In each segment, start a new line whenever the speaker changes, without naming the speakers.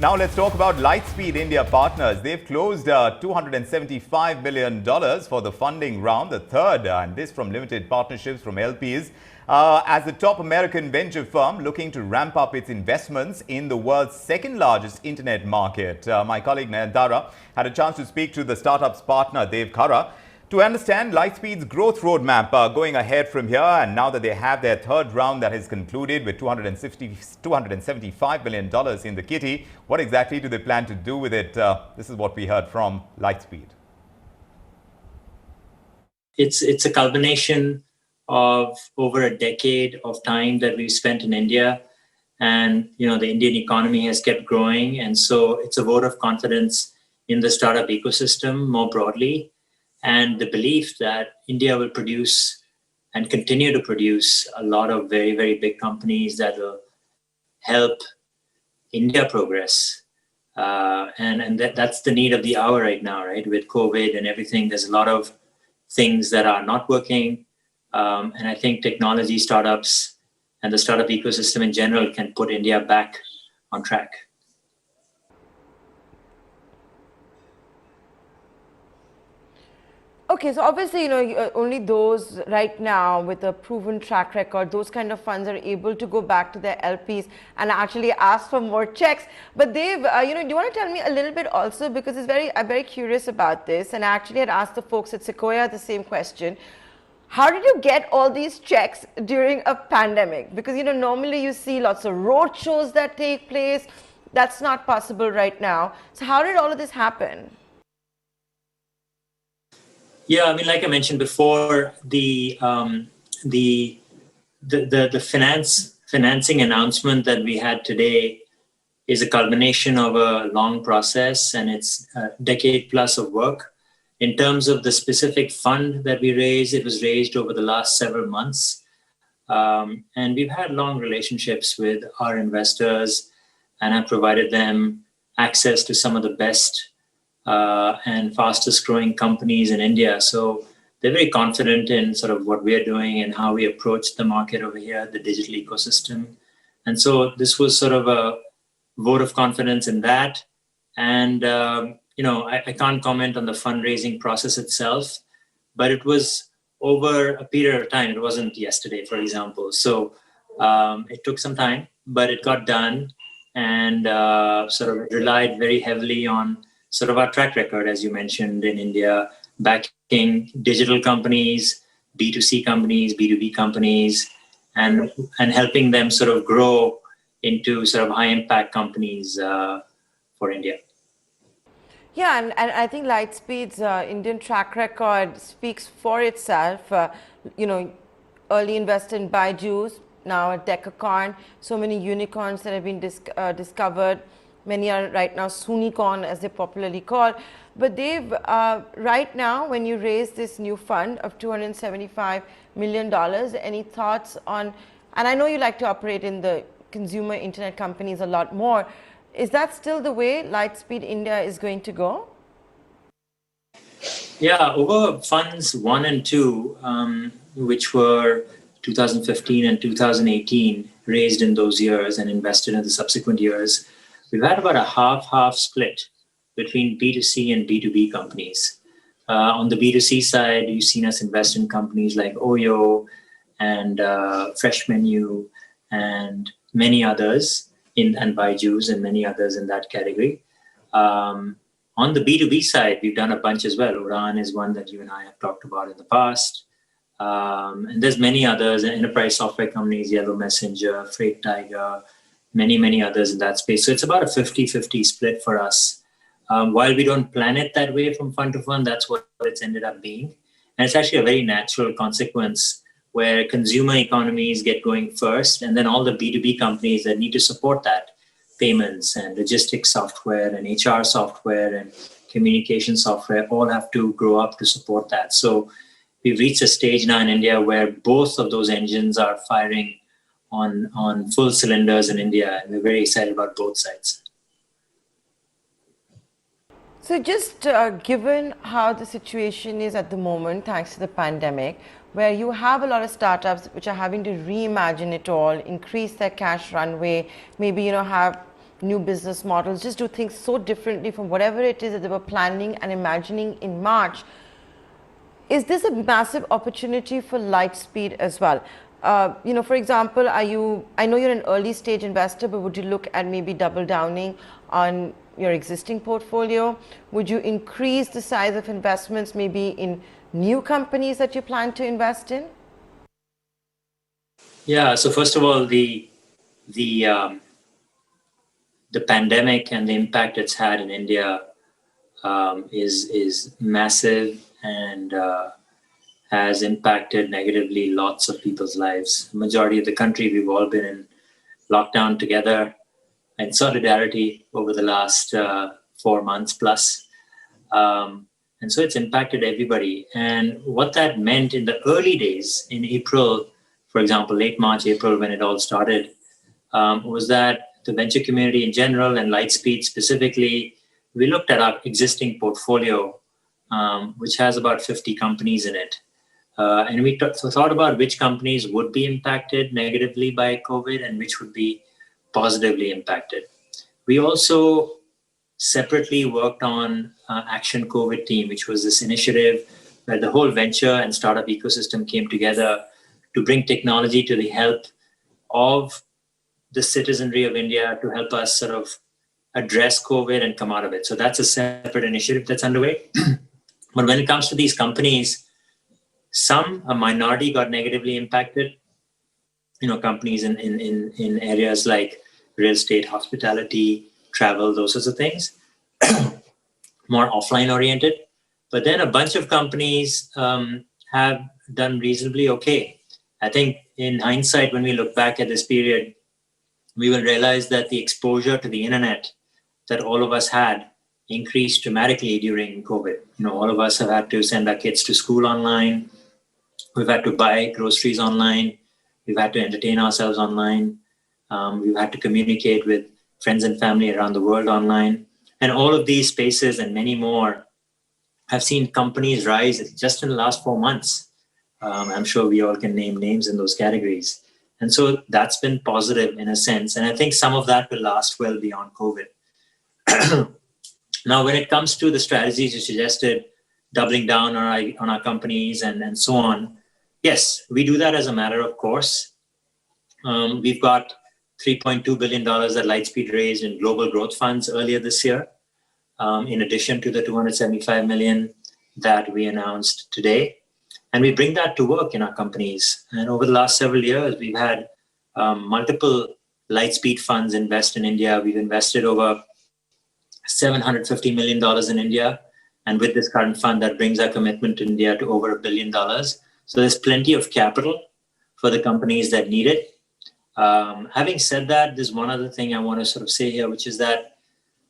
Now let's talk about Lightspeed India Partners. They've closed $275 million for the funding round, the third, and this from limited partnerships from LPs. As the top American venture firm looking to ramp up its investments in the world's second largest internet market. My colleague Nayantara had a chance to speak to the startup's partner, Dev Khara, to understand Lightspeed's growth roadmap going ahead from here. And now that they have their third round that has concluded with $275 million in the kitty, what exactly do they plan to do with it? This is what we heard from Lightspeed.
It's a culmination of over a decade of time that we've spent in India. And, the Indian economy has kept growing. And so it's a vote of confidence in the startup ecosystem more broadly. And the belief that India will produce and continue to produce a lot of very, very big companies that will help India progress. And that's the need of the hour right now, right? With COVID and everything, there's a lot of things that are not working. And I think technology startups and the startup ecosystem in general can put India back on track.
Okay, so obviously, only those right now with a proven track record, those kind of funds are able to go back to their LPs and actually ask for more checks. But Dev, do you want to tell me a little bit also, because I'm very curious about this, and I actually had asked the folks at Sequoia the same question. How did you get all these checks during a pandemic? Because, normally you see lots of road shows that take place. That's not possible right now. So how did all of this happen?
Yeah, like I mentioned before, the financing announcement that we had today is a culmination of a long process, and it's a decade plus of work. In terms of the specific fund that we raised, it was raised over the last several months. And we've had long relationships with our investors, and have provided them access to some of the best and fastest growing companies in India. So they're very confident in sort of what we're doing and how we approach the market over here, the digital ecosystem. And so this was sort of a vote of confidence in that. And, I can't comment on the fundraising process itself, but it was over a period of time. It wasn't yesterday, for example. So it took some time, but it got done, and sort of relied very heavily on sort of our track record, as you mentioned, in India, backing digital companies, B2C companies, B2B companies, and helping them sort of grow into sort of high impact companies for India.
Yeah, and I think Lightspeed's Indian track record speaks for itself. Early investor in BYJU'S, now a decacorn, so many unicorns that have been discovered. Many are right now Sunicorn, as they popularly call. But Dev, right now, when you raise this new fund of $275 million, any thoughts on, and I know you like to operate in the consumer internet companies a lot more, is that still the way Lightspeed India is going to go?
Yeah, over funds 1 and 2, which were 2015 and 2018, raised in those years and invested in the subsequent years, we've had about a half-half split between B2C and B2B companies. On the B2C side, you've seen us invest in companies like Oyo and Fresh Menu and many others, and BYJU'S and many others in that category. On the B2B side, we've done a bunch as well. Udaan is one that you and I have talked about in the past. And there's many others, enterprise software companies, Yellow Messenger, Freight Tiger, many others in that space. So it's about a 50-50 split for us. While we don't plan it that way from fund to fund, that's what it's ended up being. And it's actually a very natural consequence where consumer economies get going first, and then all the B2B companies that need to support that, payments and logistics software and HR software and communication software, all have to grow up to support that. So we've reached a stage now in India where both of those engines are firing on full cylinders in India, and we're very excited about both sides.
So just given how the situation is at the moment, thanks to the pandemic, where you have a lot of startups which are having to reimagine it all, increase their cash runway, maybe have new business models, just do things so differently from whatever it is that they were planning and imagining in March. Is this a massive opportunity for Lightspeed as well? For example, I know you're an early stage investor, but would you look at maybe double downing on your existing portfolio? Would you increase the size of investments maybe in new companies that you plan to invest in?
Yeah. So first of all, the pandemic and the impact it's had in India is massive and has impacted negatively lots of people's lives. The majority of the country, we've all been in lockdown together in solidarity over the last 4 months plus. And so it's impacted everybody. And what that meant in the early days, in April, for example, late March, April, when it all started, was that the venture community in general and Lightspeed specifically, we looked at our existing portfolio, which has about 50 companies in it. And we thought about which companies would be impacted negatively by COVID and which would be positively impacted. We also separately worked on Action COVID team, which was this initiative where the whole venture and startup ecosystem came together to bring technology to the help of the citizenry of India to help us sort of address COVID and come out of it. So that's a separate initiative that's underway. But when it comes to these companies, a minority got negatively impacted. Companies in areas like real estate, hospitality, travel, those sorts of things, more offline oriented. But then a bunch of companies have done reasonably okay. I think in hindsight, when we look back at this period, we will realize that the exposure to the internet that all of us had increased dramatically during COVID. All of us have had to send our kids to school online. We've had to buy groceries online. We've had to entertain ourselves online. We've had to communicate with friends and family around the world online. And all of these spaces and many more have seen companies rise just in the last 4 months. I'm sure we all can name names in those categories. And so that's been positive in a sense. And I think some of that will last well beyond COVID. Now, when it comes to the strategies you suggested, doubling down on our companies and so on, yes, we do that as a matter of course. We've got $3.2 billion that Lightspeed raised in global growth funds earlier this year, in addition to the $275 million that we announced today. And we bring that to work in our companies. And over the last several years, we've had multiple Lightspeed funds invest in India. We've invested over $750 million in India. And with this current fund, that brings our commitment to India to over $1 billion. So there's plenty of capital for the companies that need it. Having said that, there's one other thing I want to sort of say here, which is that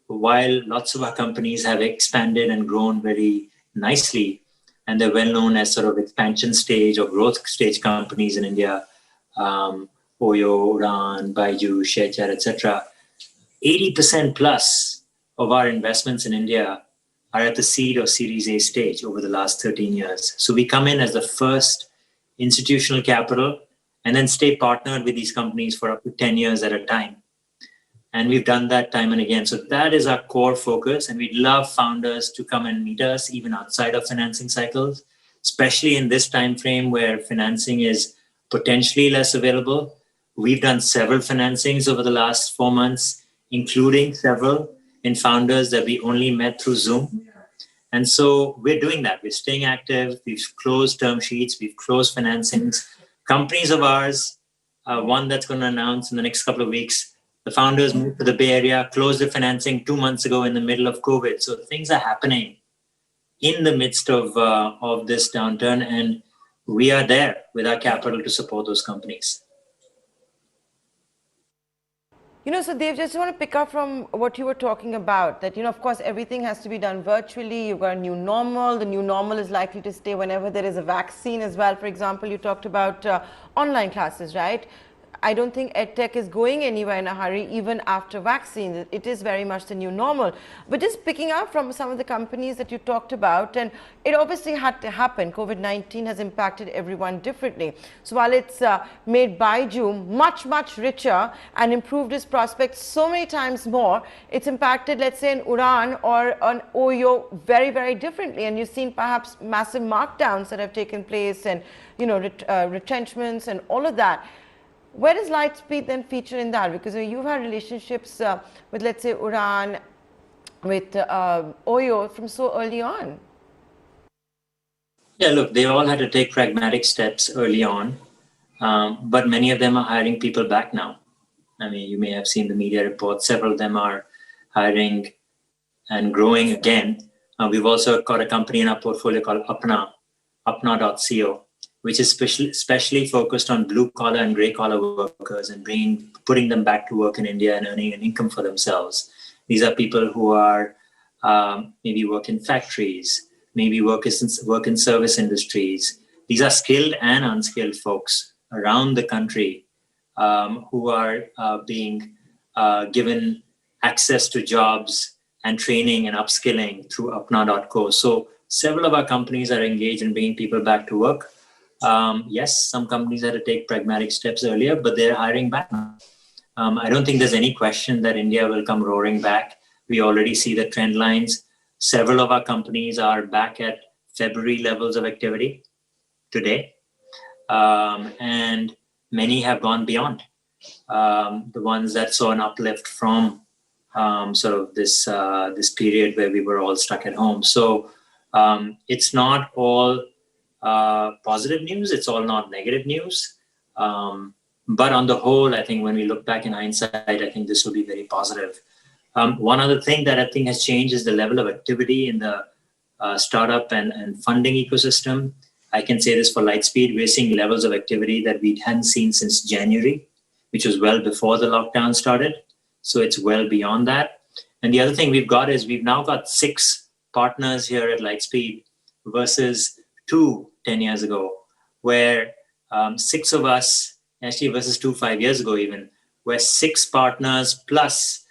while lots of our companies have expanded and grown very nicely, and they're well known as sort of expansion stage or growth stage companies in India, Oyo, Udaan, BYJU'S, Sharechat, etc. 80% plus of our investments in India are at the seed or Series A stage over the last 13 years. So we come in as the first institutional capital and then stay partnered with these companies for up to 10 years at a time. And we've done that time and again. So that is our core focus. And we'd love founders to come and meet us even outside of financing cycles, especially in this time frame where financing is potentially less available. We've done several financings over the last 4 months, including several in founders that we only met through Zoom. And so we're doing that. We're staying active. We've closed term sheets. We've closed financings. Companies of ours, one that's going to announce in the next couple of weeks, the founders moved to the Bay Area, closed the financing 2 months ago in the middle of COVID. So things are happening in the midst of this downturn, and we are there with our capital to support those companies.
So Dev, just want to pick up from what you were talking about, that, of course, everything has to be done virtually. You've got a new normal. The new normal is likely to stay whenever there is a vaccine as well. For example, you talked about online classes, right? I don't think EdTech is going anywhere in a hurry, even after vaccines. It is very much the new normal. But just picking up from some of the companies that you talked about, and it obviously had to happen. COVID-19 has impacted everyone differently. So while it's made BYJU'S much richer and improved its prospects so many times more, it's impacted, let's say, an Udaan or an OYO very differently. And you've seen perhaps massive markdowns that have taken place, and retrenchments and all of that. Where does Lightspeed then feature in that? Because you've had relationships with, let's say, Udaan, with OYO from so early on.
Yeah, look, they all had to take pragmatic steps early on, but many of them are hiring people back now. I mean, you may have seen the media reports. Several of them are hiring and growing again. We've also got a company in our portfolio called apna.co, which is especially focused on blue collar and gray collar workers and putting them back to work in India and earning an income for themselves. These are people who are maybe work in factories, maybe work in service industries. These are skilled and unskilled folks around the country who are being given access to jobs and training and upskilling through apna.co. So several of our companies are engaged in bringing people back to work. Yes, some companies had to take pragmatic steps earlier, but they're hiring back now. I don't think there's any question that India will come roaring back. We already see the trend lines. Several of our companies are back at February levels of activity today. And many have gone beyond. The ones that saw an uplift from sort of this period where we were all stuck at home. So it's not all positive news. It's all not negative news. But on the whole, I think when we look back in hindsight, I think this will be very positive. One other thing that I think has changed is the level of activity in the startup and funding ecosystem. I can say this for Lightspeed. We're seeing levels of activity that we hadn't seen since January, which was well before the lockdown started. So it's well beyond that. And the other thing we've got is we've now got 6 partners here at Lightspeed versus 2 10 years ago, where 6 of us, actually versus 2 5 years ago even, where 6 partners plus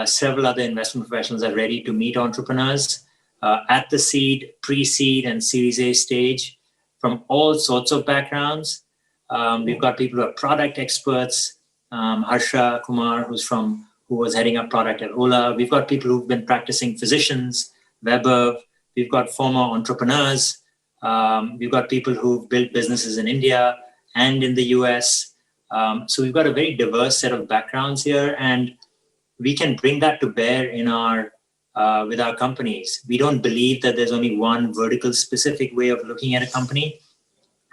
several other investment professionals are ready to meet entrepreneurs at the seed, pre-seed, and Series A stage from all sorts of backgrounds. We've got people who are product experts, Harsha Kumar, who was heading up product at Ola. We've got people who've been practicing physicians, Weber. We've got former entrepreneurs. We've got people who've built businesses in India and in the US. So we've got a very diverse set of backgrounds here, and we can bring that to bear in with our companies. We don't believe that there's only one vertical specific way of looking at a company.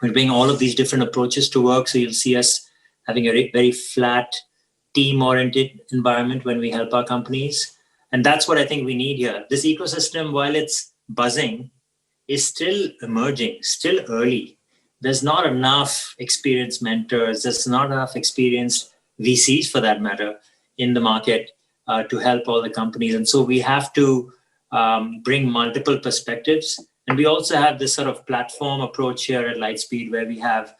We bring all of these different approaches to work. So you'll see us having a very flat, team-oriented environment when we help our companies. And that's what I think we need here. This ecosystem, while it's buzzing, is still emerging, still early. There's not enough experienced mentors. There's not enough experienced VCs, for that matter, in the market to help all the companies. And so we have to bring multiple perspectives. And we also have this sort of platform approach here at Lightspeed, where we have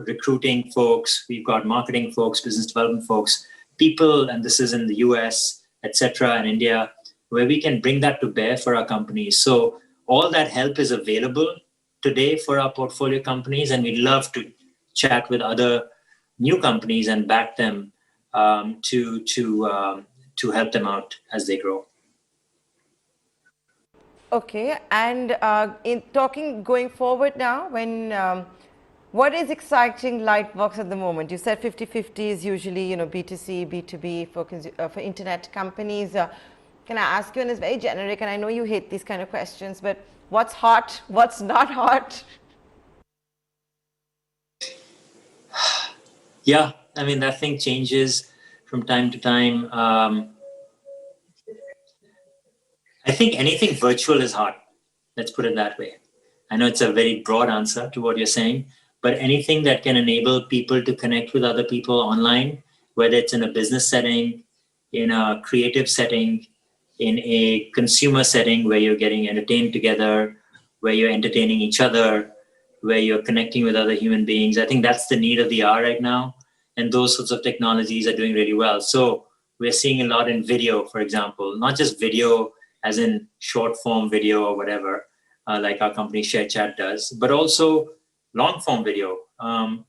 recruiting folks, we've got marketing folks, business development folks, people, and this is in the US, etc., and India, where we can bring that to bear for our companies. So all that help is available today for our portfolio companies, and we'd love to chat with other new companies and back them to help them out as they grow.
Okay, and in talking going forward now, what is exciting Lightworks at the moment? You said 50-50 is usually B2C, B2B for internet companies. Can I ask you, and it's very generic, and I know you hate these kind of questions, but what's hot? What's not hot?
Yeah, I mean, that thing changes from time to time. I think anything virtual is hot. Let's put it that way. I know it's a very broad answer to what you're saying, but anything that can enable people to connect with other people online, whether it's in a business setting, in a creative setting, in a consumer setting where you're getting entertained together, where you're entertaining each other, where you're connecting with other human beings. I think that's the need of the hour right now. and those sorts of technologies are doing really well. So we're seeing a lot in video, for example, not just video as in short form video or whatever, like our company Sharechat does, but also long form video,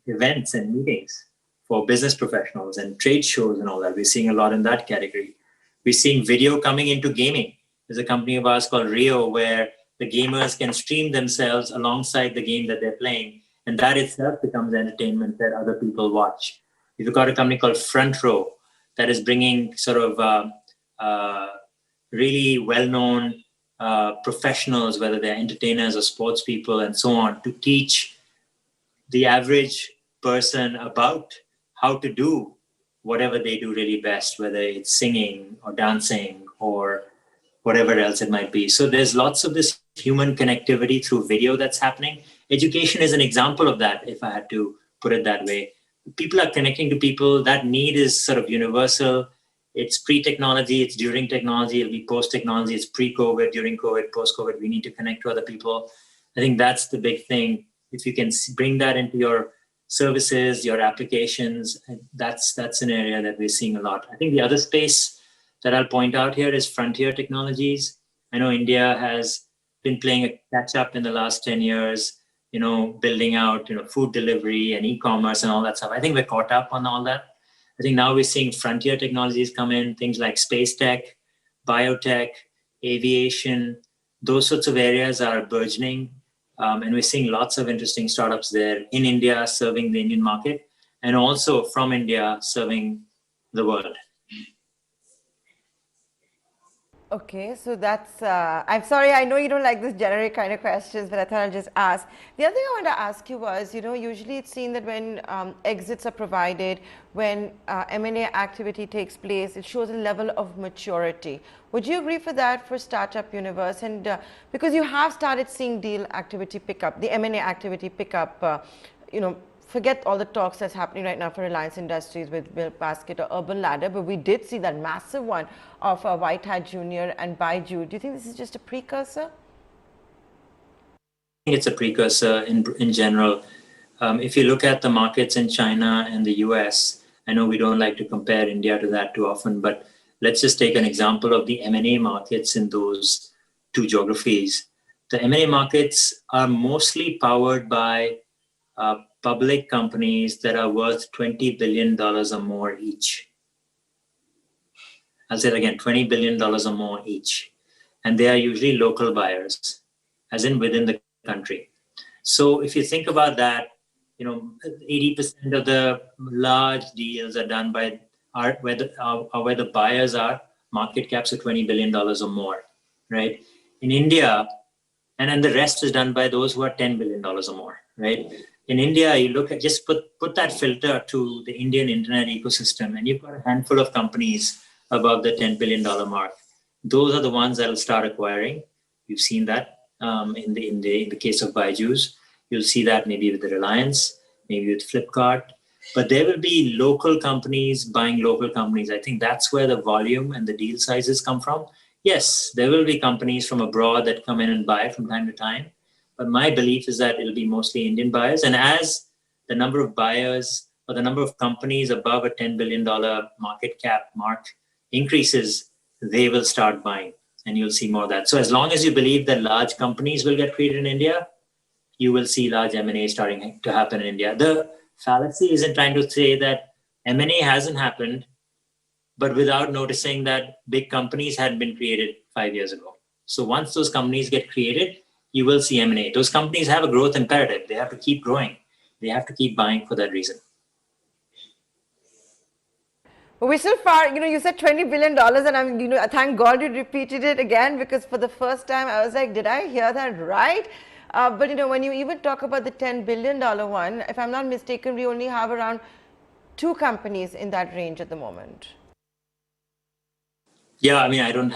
events and meetings for business professionals and trade shows and all that. We're seeing a lot in that category. We're seeing video coming into gaming. There's a company of ours called Rio where the gamers can stream themselves alongside the game that they're playing. And that itself becomes entertainment that other people watch. We've got a company called Front Row that is bringing sort of really well-known professionals, whether they're entertainers or sports people and so on, to teach the average person about how to do whatever they do really best, whether it's singing or dancing or whatever else it might be. So there's lots of this human connectivity through video that's happening. Education is an example of that, if I had to put it that way. People are connecting to people. That need is sort of universal. It's pre-technology, it's during technology, it'll be post-technology, it's pre-COVID, during COVID, post-COVID. We need to connect to other people. I think that's the big thing. If you can bring that into your services, your applications, that's an area that we're seeing a lot. I think the other space that I'll point out here is frontier technologies. I know India has been playing a catch-up in the last 10 years, building out, food delivery and e-commerce and all that stuff. I think we're caught up on all that. I think now we're seeing frontier technologies come in, things like space tech, biotech, aviation. Those sorts of areas are burgeoning. And we're seeing lots of interesting startups there in India serving the Indian market and also from India serving the world.
Okay, so that's, I'm sorry, I know you don't like this generic kind of questions, but I thought I'd just ask. The other thing I wanted to ask you was, usually it's seen that when exits are provided, when M&A activity takes place, it shows a level of maturity. Would you agree for that for Startup Universe? And because you have started seeing deal activity pick up, the M&A activity pick up, forget all the talks that's happening right now for Reliance Industries with BillBasket or Urban Ladder, but we did see that massive one of White Hat Junior and BYJU'S. Do you think this is just a precursor?
I think it's a precursor in general. If you look at the markets in China and the US, I know we don't like to compare India to that too often, but let's just take an example of the M&A markets in those two geographies. The M&A markets are mostly powered by public companies that are worth $20 billion or more each. I'll say it again, $20 billion or more each. And they are usually local buyers, as in within the country. So if you think about that, 80% of the large deals are done by where the buyers are market caps of $20 billion or more, right? In India, and then the rest is done by those who are $10 billion or more, right? In India, you look at, just put that filter to the Indian internet ecosystem, and you've got a handful of companies above the $10 billion mark. Those are the ones that will start acquiring. You've seen that in the case of BYJU'S. You'll see that maybe with the Reliance, maybe with Flipkart. But there will be local companies buying local companies. I think that's where the volume and the deal sizes come from. Yes, there will be companies from abroad that come in and buy from time to time. But my belief is that it'll be mostly Indian buyers. And as the number of buyers or the number of companies above a $10 billion market cap mark increases, they will start buying. And you'll see more of that. So as long as you believe that large companies will get created in India, you will see large M&A starting to happen in India. The fallacy isn't trying to say that M&A hasn't happened, but without noticing that big companies had been created 5 years ago. So once those companies get created, you will see M&A. Those companies have a growth imperative. They have to keep growing. They have to keep buying for that reason.
But we're still far, you said $20 billion and thank God you repeated it again, because for the first time I was like, did I hear that right? But when you even talk about the $10 billion one, if I'm not mistaken, we only have around 2 companies in that range at the moment.
Yeah, I mean, I don't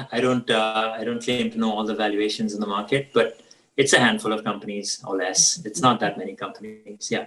claim to know all the valuations in the market, but it's a handful of companies or less. It's not that many companies. Yeah.